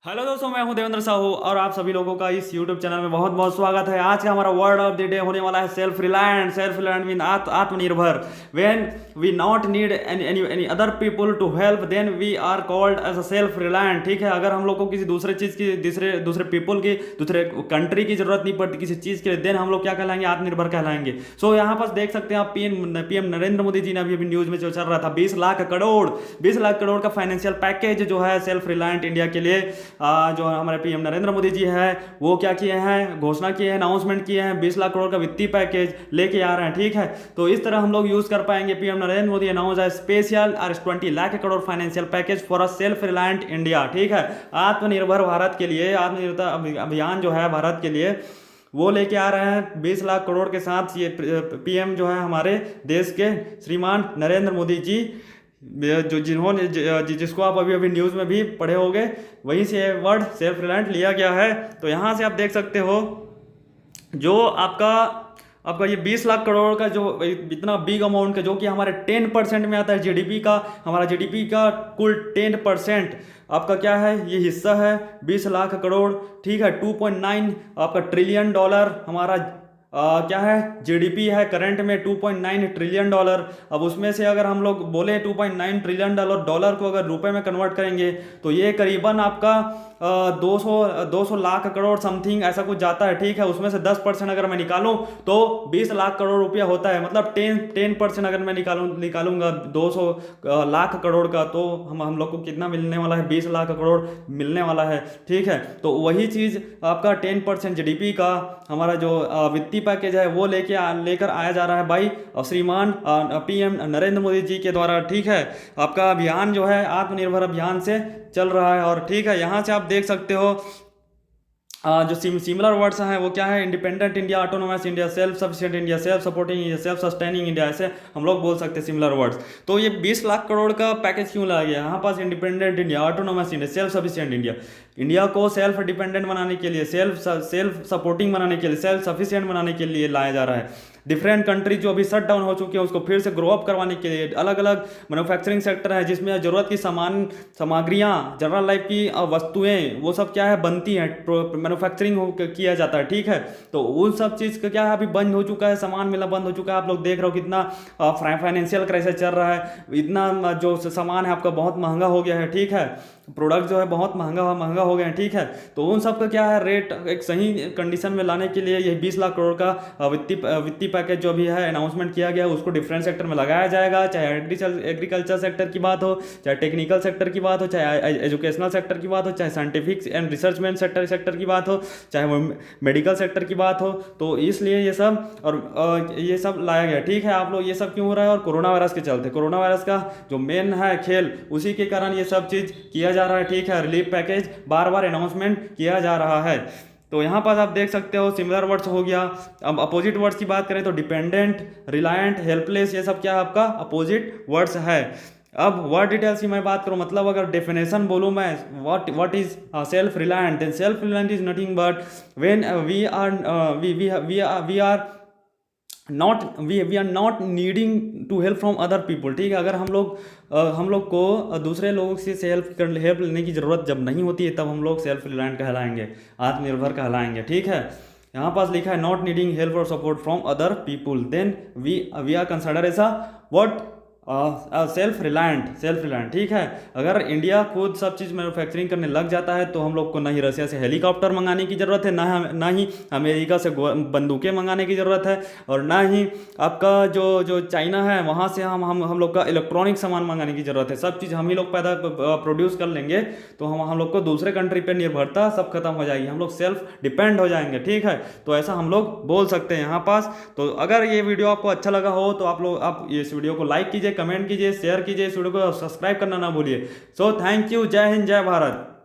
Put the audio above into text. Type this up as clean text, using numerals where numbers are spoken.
Hello दोस्तों, मैं हूं देवेंद्र साहू और आप सभी लोगों का इस YouTube चैनल में बहुत बहुत स्वागत है। आज का हमारा वर्ड ऑफ द डे होने वाला है सेल्फ रिलायंट मीन आत्मनिर्भर। When we not need any other people to help then we are called as a self reliant. ठीक है, अगर हम लोग को किसी दूसरे चीज़ की दूसरे पीपल की दूसरे कंट्री की जरूरत नहीं पड़ती किसी चीज़ के लिए, देन हम लोग क्या कहलाएंगे? आत्मनिर्भर कहलाएंगे। सो यहाँ पर देख सकते हैं आप, पीएम नरेंद्र मोदी जी ने अभी न्यूज़ में जो चल रहा था 20 लाख करोड़ का फाइनेंशियल पैकेज जो है सेल्फ रिलायंट इंडिया के लिए, जो हमारे पीएम नरेंद्र मोदी जी है वो क्या किए हैं, घोषणा किए हैं, अनाउंसमेंट किए हैं। 20 लाख करोड़ का वित्तीय पैकेज लेके आ रहे हैं। ठीक है, तो इस तरह हम लोग यूज कर पाएंगे। पीएम नरेंद्र मोदी अनाउंस है स्पेशल और 20 lakh crore financial package for a self reliant India. ठीक है, आत्मनिर्भर भारत के लिए, आत्मनिर्भरता अभियान जो है भारत के लिए वो लेके आ रहे हैं 20 लाख करोड़ के साथ। ये पीएम जो है हमारे देश के श्रीमान नरेंद्र मोदी जी, जो जिसको आप अभी अभी न्यूज़ में भी पढ़े होंगे, वहीं से वर्ड सेल्फ रिलायंट लिया गया है। तो यहाँ से आप देख सकते हो जो आपका आपका ये 20 लाख करोड़ का जो इतना बिग अमाउंट का, जो कि हमारे 10% में आता है जीडीपी का। हमारा जीडीपी का कुल 10% आपका क्या है, ये हिस्सा है 20 लाख करोड़। ठीक है, 2.9 आपका ट्रिलियन डॉलर हमारा क्या है, जीडीपी है करंट में 2.9 ट्रिलियन डॉलर। अब उसमें से अगर हम लोग बोले 2.9 ट्रिलियन डॉलर को अगर रुपए में कन्वर्ट करेंगे तो ये करीबन आपका 200 लाख करोड़ समथिंग ऐसा कुछ जाता है। ठीक है, उसमें से 10% अगर मैं निकालूं तो 20 लाख करोड़ रुपया होता है। मतलब 10% अगर मैं निकालूंगा 200 लाख करोड़ का, तो हम लोग को कितना मिलने वाला है? 20 लाख करोड़ मिलने वाला है। ठीक है, तो वही चीज़ आपका 10% जीडीपी का हमारा जो वित्तीय पैकेज है वो लेकर आया जा रहा है भाई श्रीमान पीएम नरेंद्र मोदी जी के द्वारा। ठीक है, आपका अभियान जो है आत्मनिर्भर अभियान से चल रहा है। और ठीक है, यहाँ से आप देख सकते हो जो सिमिलर वर्ड्स हैं वो क्या है, independent India, autonomous India, self sufficient India, self supporting India, self sustaining India, ऐसे हम लोग बोल सकते हैं सिमिलर वर्ड्स। तो ये 20 लाख करोड़ का पैकेज क्यों लाया गया? यहाँ पास independent India, autonomous India, self sufficient India, India को सेल्फ डिपेंडेंट बनाने के लिए, सेल्फ सपोर्टिंग बनाने के लिए, सेल्फ सफिशिएंट बनाने के लिए लाया जा रहा है। डिफरेंट कंट्री जो अभी शट डाउन हो चुके हैं उसको फिर से ग्रो अप करवाने के लिए अलग अलग मैन्युफैक्चरिंग सेक्टर है, जिसमें ज़रूरत की सामग्रियाँ, जनरल लाइफ की वस्तुएं, वो सब क्या है, बनती हैं, मैन्युफैक्चरिंग किया जाता है। ठीक है, तो उन सब चीज़ का क्या है, अभी बंद हो चुका है, सामान मिलना बंद हो चुका है। आप लोग देख रहे हो कितना फाइनेंशियल क्राइसिस चल रहा है, इतना जो सामान है आपका बहुत महंगा हो गया है। ठीक है, प्रोडक्ट जो है बहुत महंगा हो गया है। ठीक है, तो उन सब का क्या है, रेट एक सही कंडीशन में लाने के लिए ये 20 लाख करोड़ का वित्तीय पैकेज जो भी है अनाउंसमेंट किया गया है, उसको डिफरेंट सेक्टर में लगाया जाएगा। चाहे एग्रीकल्चर सेक्टर की बात हो, चाहे टेक्निकल सेक्टर की बात हो, चाहे एजुकेशनल सेक्टर की बात हो, चाहे साइंटिफिक एंड रिसर्चमेंट सेक्टर की बात हो, चाहे वो मेडिकल सेक्टर की बात हो। तो इसलिए ये सब लाया गया। ठीक है, आप लोग ये सब क्यों हो रहा है? और कोरोना वायरस के चलते, कोरोना वायरस का जो मेन है खेल, उसी के कारण ये सब चीज़ किया जा रहा है। ठीक है, रिलीफ पैकेज बार बार अनाउंसमेंट किया जा रहा है। तो यहाँ पर आप देख सकते हो सिमिलर वर्ड्स हो गया। अब अपोजिट वर्ड्स की बात करें तो डिपेंडेंट, रिलायंट, हेल्पलेस, ये सब क्या है आपका अपोजिट वर्ड्स है। अब वर्ड डिटेल्स की मैं बात करूँ, मतलब अगर डेफिनेशन बोलूँ मैं, what is self reliant, then self reliant is nothing but when we are not needing to help from other people. ठीक है, अगर हम लोग को दूसरे लोगों से हेल्प लेने की ज़रूरत जब नहीं होती है, तब हम लोग सेल्फ रिलायंट कहलाएंगे, आत्मनिर्भर कहलाएंगे। ठीक है, यहाँ पास लिखा है नॉट नीडिंग हेल्प और support from other people, then we are consider as a what self reliant. ठीक है, अगर इंडिया खुद सब चीज़ मैन्युफैक्चरिंग करने लग जाता है तो हम लोग को ना ही रशिया से हेलीकॉप्टर मंगाने की ज़रूरत है, ना ही अमेरिका से बंदूकें मंगाने की ज़रूरत है, और ना ही आपका जो चाइना है वहाँ से हम लोग का इलेक्ट्रॉनिक सामान मंगाने की ज़रूरत है। सब चीज़ हम ही लोग प्रोड्यूस कर लेंगे, तो हम लोग को दूसरे कंट्री पर निर्भरता सब खत्म हो जाएगी, हम लोग सेल्फ डिपेंड हो जाएंगे। ठीक है, तो ऐसा हम लोग बोल सकते हैं यहाँ पास। तो अगर ये वीडियो आपको अच्छा लगा हो तो आप इस वीडियो को लाइक कीजिए, कमेंट कीजिए, शेयर कीजिए, इस वीडियो को सब्सक्राइब करना ना भूलिए। सो थैंक यू, जय हिंद, जय भारत।